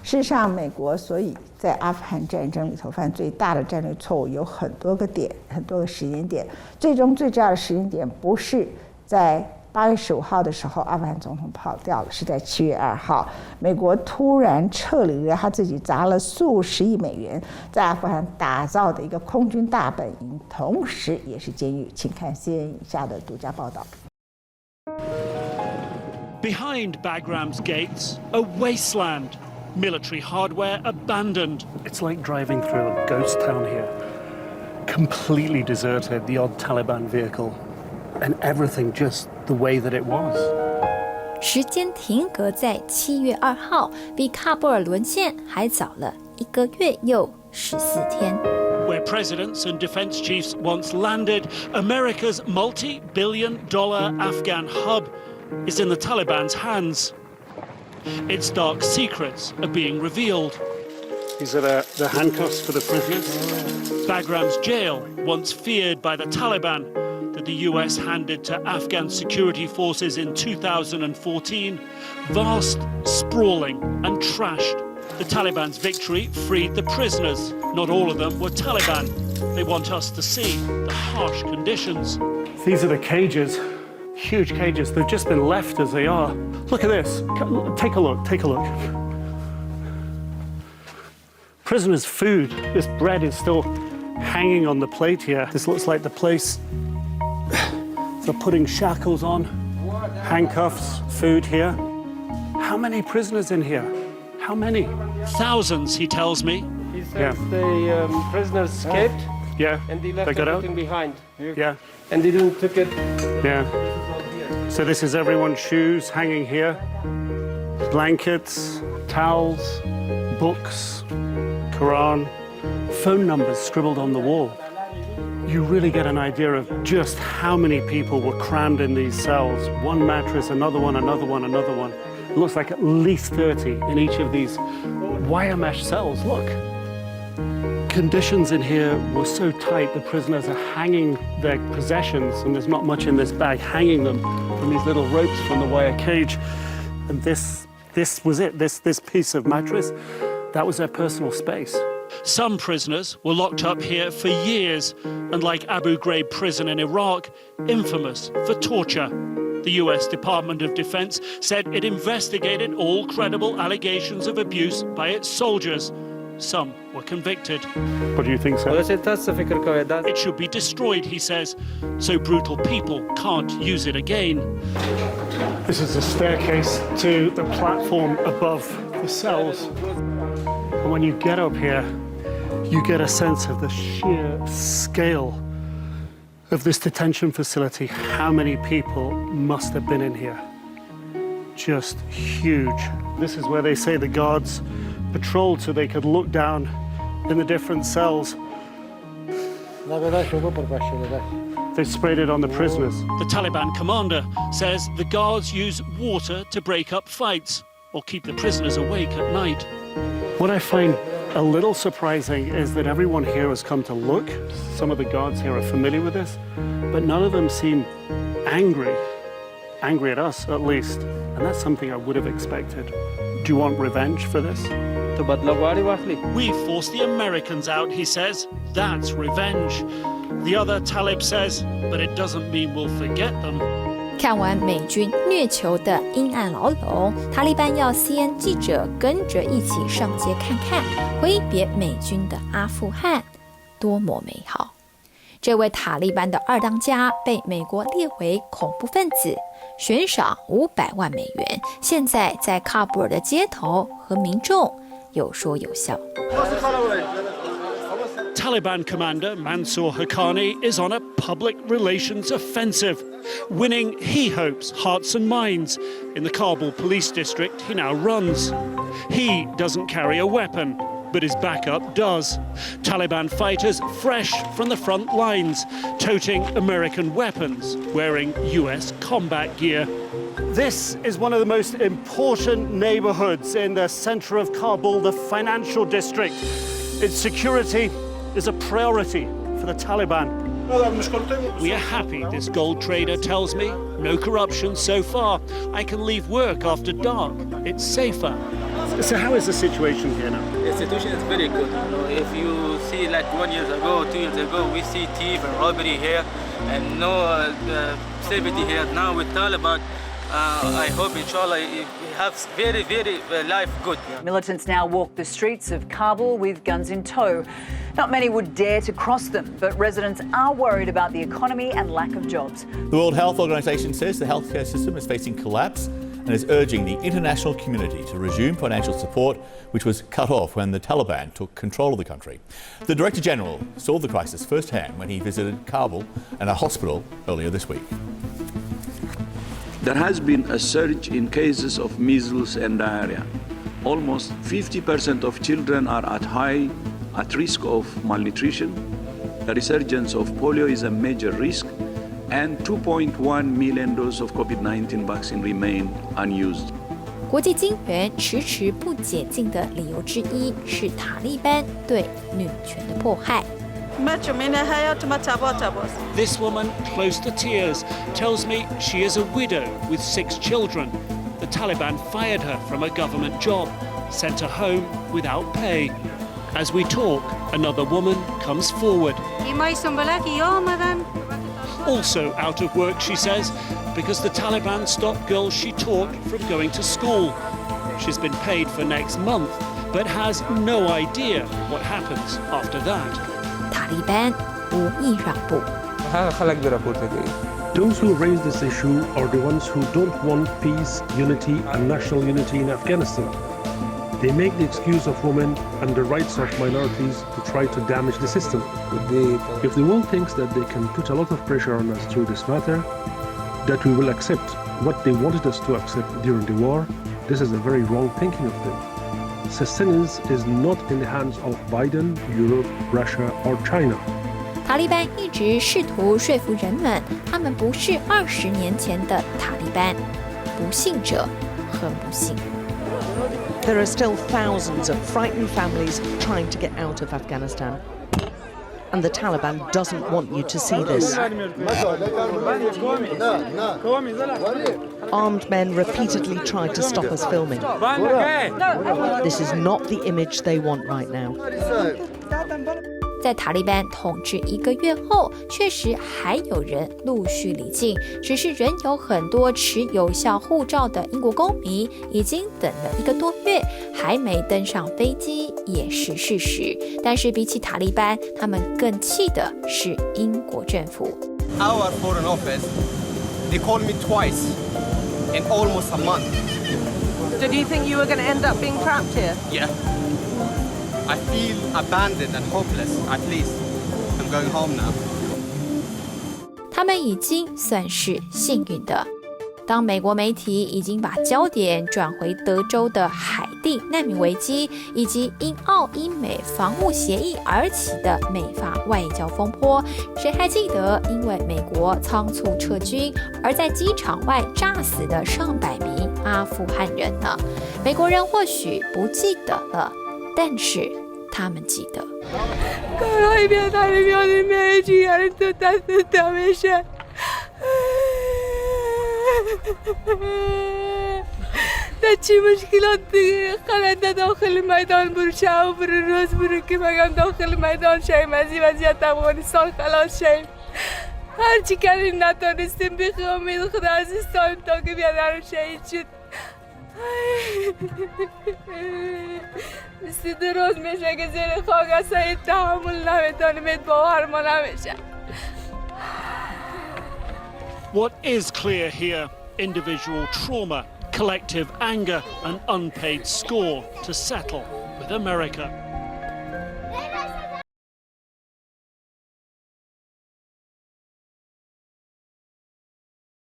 事实上，美国所以在阿富汗战争里头犯最大的战略错误有很多个点，很多个时间点。最终最重要的时间点不是在8月15号的时候，阿富汗总统跑掉了，是在7月2号，美国突然撤离了他自己砸了数十亿美元在阿富汗打造的一个空军大本营，同时也是监狱。请看 CNN 以下的独家报道。Behind Bagram's gates, a wasteland. Military hardware abandoned. It's like driving through a ghost town here. Completely deserted, the odd Taliban vehicle, and everything just the way that it was. 时间停格在7月2号，比喀布尔沦陷还早了1个月又14天。Where presidents and defense chiefs once landed, America's multi-billion-dollar Afghan hub is in the Taliban's hands. Its dark secrets are being revealed. These are the handcuffs for the prisoners. Bagram's jail, once feared by the Taliban, that the US handed to Afghan security forces in 2014, vast, sprawling, and trashed. The Taliban's victory freed the prisoners. Not all of them were Taliban. They want us to see the harsh conditions. These are the cages. Huge cages. They've just been left as they are. Look at this. Take a look. Take a look. Prisoners' food. This bread is still hanging on the plate here. This looks like the place for putting shackles on, handcuffs, food here. How many prisoners in here? How many? Thousands, he tells me. He says the prisoners escaped. Yeah. And they left they got everything out? behind. Yeah. And they didn't took it. Yeah. So this is everyone's shoes hanging here. Blankets, towels, books, Quran, phone numbers scribbled on the wall. You really get an idea of just how many people were crammed in these cells. One mattress, another one, another one, another one. It looks like at least 30 in each of these wire mesh cells. Look. Conditions in here were so tight, the prisoners are hanging their possessions, and there's not much in this bag, hanging them from these little ropes from the wire cage. And this was it, this piece of mattress, that was their personal space. Some prisoners were locked up here for years, and like Abu Ghraib prison in Iraq, infamous for torture. The US Department of Defense said it investigated all credible allegations of abuse by its soldiers. Some were convicted. What do you think, sir? It should be destroyed, he says, so brutal people can't use it again. This is a staircase to the platform above the cells. And when you get up here, you get a sense of the sheer scale of this detention facility. How many people must have been in here? Just huge. This is where they say the guards patrolled so they could look down in the different cells. They sprayed it on the prisoners. The Taliban commander says the guards use water to break up fights or keep the prisoners awake at night. What I find a little surprising is that everyone here has come to look. Some of the guards here are familiar with this, but none of them seem angry at us at least, and that's something I would have expected. Do you want revenge for this? We forced the Americans out, he says. That's revenge. The other Talib says, but it doesn't mean we'll forget them. 看完美军虐囚的阴暗牢笼，塔利班要 CNN 记者跟着一起上街看看，挥别美军的阿富汗，多么美好！这位塔利班的二当家被美国列为恐怖分子，悬赏500万美元，现在在喀布尔的街头和民众有说有笑。Taliban commander Mansour Haqqani is on a public relations offensive, winning, he hopes, hearts and minds in the Kabul police district he now runs. He doesn't carry a weapon, but his backup does. Taliban fighters fresh from the front lines, toting American weapons, wearing US combat gear. This is one of the most important neighborhoods in the center of Kabul, the financial district. Its security is a priority for the Taliban. We are happy, this gold trader tells me. No corruption so far. I can leave work after dark. It's safer. So how is the situation here now? The situation is very good. You know, if you see like 1 year ago, 2 years ago, we see thief and robbery here, and no safety here. Now with Taliban, I hope inshallah it has very life good. Militants now walk the streets of Kabul with guns in tow. Not many would dare to cross them, but residents are worried about the economy and lack of jobs. The World Health Organization says the healthcare system is facing collapse and is urging the international community to resume financial support, which was cut off when the Taliban took control of the country. The Director General saw the crisis firsthand when he visited Kabul and a hospital earlier this week. There has been a surge in cases of measles and diarrhea. Almost 50% of children are at risk of malnutrition. The resurgence of polio is a major risk, and 2.1 million doses of COVID-19 vaccine remain unused. 国际金援迟迟不解禁的理由之一是塔利班对女权的迫害。This woman, close to tears, tells me she is a widow with 6 children. The Taliban fired her from a government job, sent her home without pay. As we talk, another woman comes forward. Also out of work, she says, because the Taliban stopped girls she taught from going to school. She's been paid for next month, but has no idea what happens after that. 塔利班无意让步。 Those who raise this issue are the ones who don't want peace, unity, and national unity in Afghanistan. They make the excuse of women and the rights of minorities to try to damage the system. If the world thinks that they can put a lot of pressure on us through this matter, that we will accept what they wanted us to accept during the war, this is a very wrong thinking of them. Sustenance is not in the hands of Biden, Europe, Russia, or China. 塔利班一直试图说服人们，他们不是20年前的塔利班。不幸者很不幸。 There are still thousands of frightened families trying to get out of Afghanistan. And the Taliban doesn't want you to see this. Armed men repeatedly tried to stop us filming. This is not the image they want right now. 在塔利班统治1个月后，确实还有人陆续离境，只是仍有很多持有效护照的英国公民已经等了1个多月，还没登上飞机，也是事实。但是比起塔利班，他们更气的是英国政府。 Our foreign office, they called me twice in almost a month. Did you think you were going to end up being trapped here? Yeah. I feel abandoned and hopeless. At least I'm going home now. 他们已经算是幸运的。当美国媒体已经把焦点转回德州的海地难民危机，以及因澳英美防务协议而起的美法外交风波，谁还记得因为美国仓促撤军而在机场外炸死的上百名阿富汗人呢？美国人或许不记得了。 但是他们记得。What is clear here? Individual trauma, collective anger, and unpaid score to settle with America.